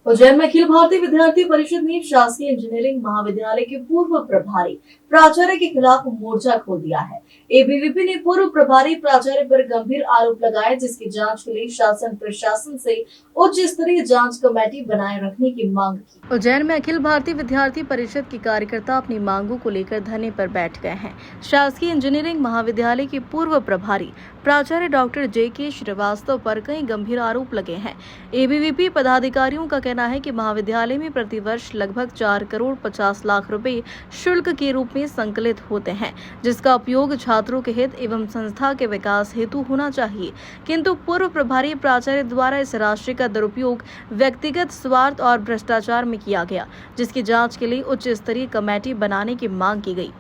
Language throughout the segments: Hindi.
उज्जैन में अखिल भारतीय विद्यार्थी परिषद ने शासकीय इंजीनियरिंग महाविद्यालय के पूर्व प्रभारी प्राचार्य के खिलाफ मोर्चा खोल दिया है। एबीवीपी ने पूर्व प्रभारी प्राचार्य पर गंभीर आरोप लगाए, जिसकी जांच के लिए शासन प्रशासन से उच्च स्तरीय जांच कमेटी बनाए रखने की मांग की। उज्जैन में अखिल भारतीय विद्यार्थी परिषद के कार्यकर्ता अपनी मांगों को लेकर धरने पर बैठ गए हैं। शासकीय इंजीनियरिंग महाविद्यालय के पूर्व प्रभारी प्राचार्य डॉक्टर जे.के. श्रीवास्तव पर कई गंभीर आरोप लगे हैं। एबीवीपी पदाधिकारियों का कहना है कि महाविद्यालय में प्रतिवर्ष लगभग 4 करोड़ 50 लाख रुपए शुल्क के रूप में संकलित होते हैं, जिसका उपयोग छात्रों के हित एवं संस्था के विकास हेतु होना चाहिए। किंतु पूर्व प्रभारी प्राचार्य द्वारा इस राशि का दुरुपयोग व्यक्तिगत स्वार्थ और भ्रष्टाचार में किया गया, जिसकी जांच के लिए उच्च स्तरीय कमेटी बनाने की मांग की गई।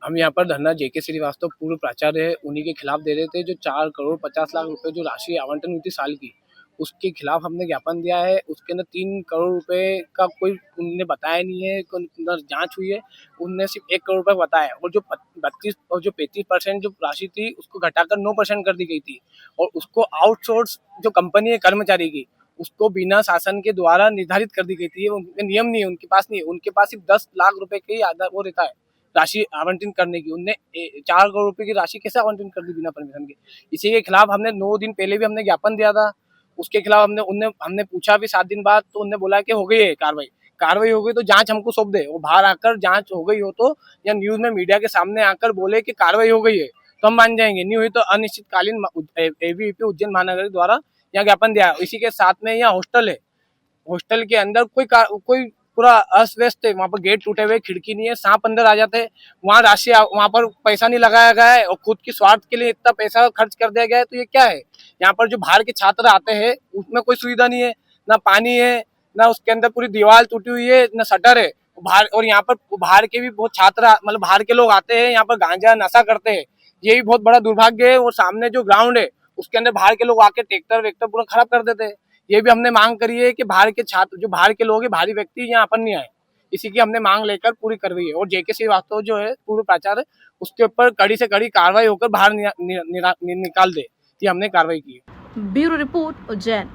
हम यहाँ पर धरना जे.के. श्रीवास्तव पूर्व प्राचार्य है, उन्हीं के खिलाफ दे रहे थे। जो 4 करोड़ 50 लाख रुपए जो राशि आवंटन हुई थी साल की, उसके खिलाफ हमने ज्ञापन दिया है। उसके अंदर 3 करोड़ रुपए का कोई उन्होंने बताया नहीं है, अंदर जांच हुई है, उनने सिर्फ 1 करोड़ रुपए बताया और जो 32 और जो 35% जो राशि थी उसको घटाकर 9% कर दी गई थी और उसको आउटसोर्स जो कंपनी है कर्मचारी की, उसको बिना शासन के द्वारा निर्धारित कर दी गई थी। उनके नियम नहीं है, उनके पास नहीं है, उनके पास सिर्फ 10 लाख रुपए के ही आधार वो रहता है राशि आवंटन करने की। उनने 4 करोड़ रुपए की राशि कैसे आवंटन कर दी बिना परमिशन के। इसी के खिलाफ हमने 9 दिन पहले भी हमने ज्ञापन दिया था। उसके खिलाफ हमने पूछा भी 7 दिन बाद, तो उन्होंने बोला कि हो गई है कार्रवाई हो गई तो जांच हमको सौंप दे। वो बाहर आकर जांच हो गई हो तो, या न्यूज में मीडिया के सामने आकर बोले कि कार्रवाई हो गई है तो हम मान जाएंगे, नहीं हुई तो अनिश्चितकालीन एबीवीपी उज्जैन महानगर द्वारा यहाँ ज्ञापन दिया। इसी के साथ में यहाँ हॉस्टल है, हॉस्टल के अंदर कोई पूरा अस्त-व्यस्त है, वहाँ पर गेट टूटे हुए, खिड़की नहीं है, सांप अंदर आ जाते हैं। वहाँ राशि वहाँ पर पैसा नहीं लगाया गया है और खुद की स्वार्थ के लिए इतना पैसा खर्च कर दिया गया है, तो ये क्या है। यहाँ पर जो बाहर के छात्र आते हैं उसमें कोई सुविधा नहीं है, ना पानी है, ना उसके अंदर पूरी दीवार टूटी हुई है, ना शटर है बाहर। और यहाँ पर बाहर के भी बहुत छात्र मतलब बाहर के लोग आते हैं, यहाँ पर गांजा नशा करते हैं, ये भी बहुत बड़ा दुर्भाग्य है। और सामने जो ग्राउंड है उसके अंदर बाहर के लोग आके ट्रैक्टर वेक्टर पूरा खराब कर देते हैं। ये भी हमने मांग करी है कि बाहर के छात्र जो बाहर के लोग हैं, बाहरी व्यक्ति यहाँ अपन नहीं आए। इसी की हमने मांग लेकर पूरी करवाई है। और जे.के. श्रीवास्तव जो है पूर्व प्राचार्य, उसके ऊपर कड़ी से कड़ी कार्रवाई होकर बाहर निकाल दे, ये हमने कार्रवाई की है। Bureau report, Ujjain.